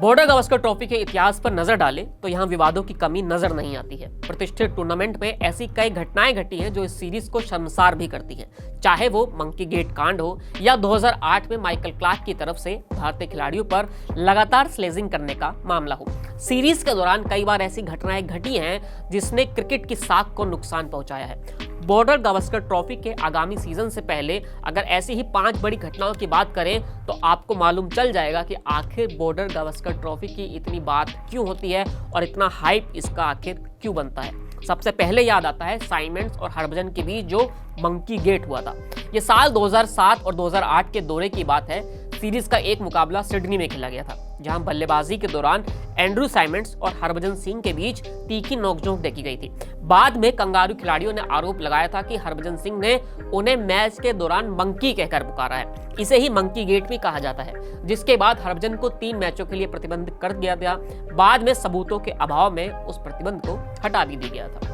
Border Gavaskar trophy के इतिहास पर नजर डालें तो यहाँ विवादों की कमी नजर नहीं आती है। प्रतिष्ठित टूर्नामेंट में ऐसी कई घटनाएं घटी हैं जो इस सीरीज को शर्मसार भी करती हैं, चाहे वो मंकी गेट कांड हो या 2008 में माइकल क्लार्क की तरफ से भारतीय खिलाड़ियों पर लगातार स्लेजिंग करने का मामला हो। सीरीज के दौरान कई बार ऐसी घटनाएं घटी हैं जिसने क्रिकेट की साख को नुकसान पहुंचाया है। बॉर्डर गावस्कर ट्रॉफी के आगामी सीजन से पहले अगर ऐसी ही 5 बड़ी घटनाओं की बात करें तो आपको मालूम चल जाएगा कि आखिर बॉर्डर गावस्कर ट्रॉफी की इतनी बात क्यों होती है और इतना हाइप इसका आखिर क्यों बनता है। सबसे पहले याद आता है साइमंड्स और हरभजन के बीच जो मंकी गेट हुआ था। ये साल 2007 और 2008 के दौरे की बात है। सीरीज का एक मुकाबला सिडनी में खेला गया था, जहां बल्लेबाजी के दौरान एंड्रू साइमंड्स और हरभजन सिंह के बीच तीखी नोकझोंक देखी गई थी। बाद में कंगारू खिलाड़ियों ने आरोप लगाया था कि हरभजन सिंह ने उन्हें मैच के दौरान मंकी कहकर पुकारा है। इसे ही मंकी गेट भी कहा जाता है, जिसके बाद हरभजन को 3 मैचों के लिए प्रतिबंधित कर दिया गया। बाद में सबूतों के अभाव में उस प्रतिबंध को हटा भी दिया गया था।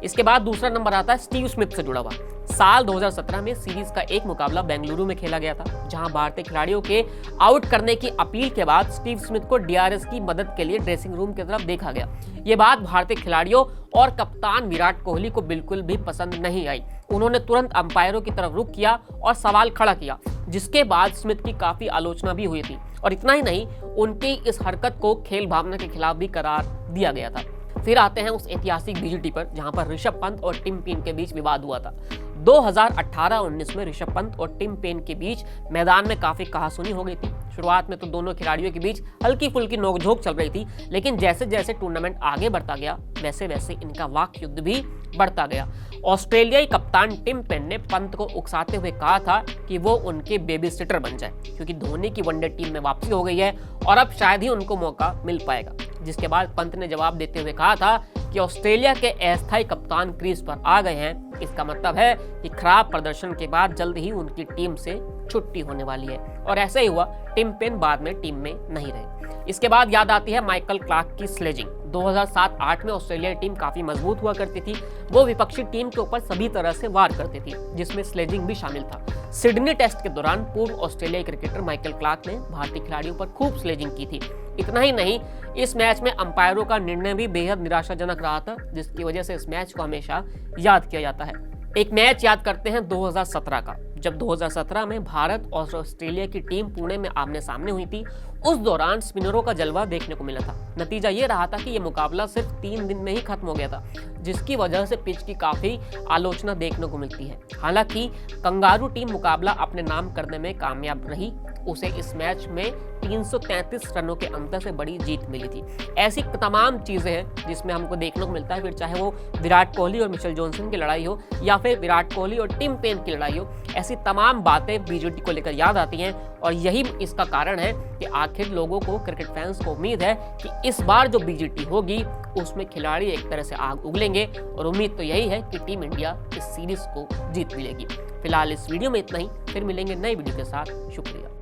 इसके बाद दूसरा नंबर आता है स्टीव स्मिथ से जुड़ा हुआ। साल 2017 में सीरीज का एक मुकाबला बेंगलुरु में खेला गया था, जहां भारतीय खिलाड़ियों के आउट करने की अपील के बाद स्टीव स्मिथ को डीआरएस की मदद के लिए ड्रेसिंग रूम की तरफ देखा गया। ये बात भारतीय खिलाड़ियों और कप्तान विराट कोहली को बिल्कुल भी पसंद नहीं आई। उन्होंने तुरंत अंपायरों की तरफ रुख किया और सवाल खड़ा किया, जिसके बाद स्मिथ की काफी आलोचना भी हुई थी। और इतना ही नहीं, उनकी इस हरकत को खेल भावना के खिलाफ भी करार दिया गया था। फिर आते हैं उस ऐतिहासिक बीजीटी पर, जहां पर ऋषभ पंत और टिम पेन के बीच विवाद हुआ था। 2018-19 में ऋषभ पंत और टिम पेन के बीच मैदान में काफी कहासुनी हो गई थी। शुरुआत में तो दोनों खिलाड़ियों के बीच हल्की फुल्की नोकझोंक चल रही थी, लेकिन जैसे जैसे टूर्नामेंट आगे बढ़ता गया वैसे वैसे इनका वाक युद्ध भी बढ़ता गया। ऑस्ट्रेलियाई कप्तान टिम पेन ने पंत को उकसाते हुए कहा था कि वो उनके बेबी सिटर बन जाए, क्योंकि धोनी की वनडे टीम में वापसी हो गई है और अब शायद ही उनको मौका मिल पाएगा। जिसके बाद पंत ने जवाब देते हुए कहा था कि ऑस्ट्रेलिया के अस्थायी कप्तान क्रीज पर आ गए हैं, इसका मतलब है कि खराब प्रदर्शन के बाद जल्द ही उनकी टीम से छुट्टी होने वाली है। और ऐसा ही हुआ, टिम पेन बाद में टीम में नहीं रहे। इसके बाद याद आती है माइकल क्लार्क की स्लेजिंग। 2007-8 में ऑस्ट्रेलिया टीम काफी मजबूत हुआ करती थी। वो विपक्षी टीम के ऊपर सभी तरह से वार करती थी, जिसमें स्लेजिंग भी शामिल था। सिडनी टेस्ट के दौरान पूर्व ऑस्ट्रेलियाई क्रिकेटर माइकल क्लार्क ने भारतीय खिलाड़ियों पर खूब स्लेजिंग की थी। इतना ही नहीं, इस मैच में अंपायरों का निर्णय भी बेहद निराशाजनक रहा था, जिसकी वजह से इस मैच को हमेशा याद किया जाता है। एक मैच याद करते हैं 2017 का, जब 2017 में भारत और ऑस्ट्रेलिया की टीम पुणे में आमने सामने हुई थी। उस दौरान स्पिनरों का जलवा देखने को मिला था। नतीजा ये रहा था कि ये मुकाबला सिर्फ 3 दिन में ही खत्म हो गया था, जिसकी वजह से पिच की काफी आलोचना देखने को मिलती है। हालांकि कंगारू टीम मुकाबला अपने नाम करने में कामयाब रही। उसे इस मैच में 333 रनों के अंतर से बड़ी जीत मिली थी। ऐसी तमाम चीजें हैं जिसमें हमको देखने को मिलता है, फिर चाहे वो विराट कोहली और मिचेल जॉनसन की लड़ाई हो या फिर विराट कोहली और टिम पेन की लड़ाई हो, ऐसी तमाम बातें बीजीटी को लेकर याद आती हैं। और यही इसका कारण है कि आखिर लोगों को, क्रिकेट फैंस को उम्मीद है कि इस बार जो बीजीटी होगी उसमें खिलाड़ी एक तरह से आग उगलेंगे, और उम्मीद तो यही है कि टीम इंडिया इस सीरीज को जीत मिलेगी। फिलहाल इस वीडियो में इतना ही, फिर मिलेंगे नई वीडियो के साथ। शुक्रिया।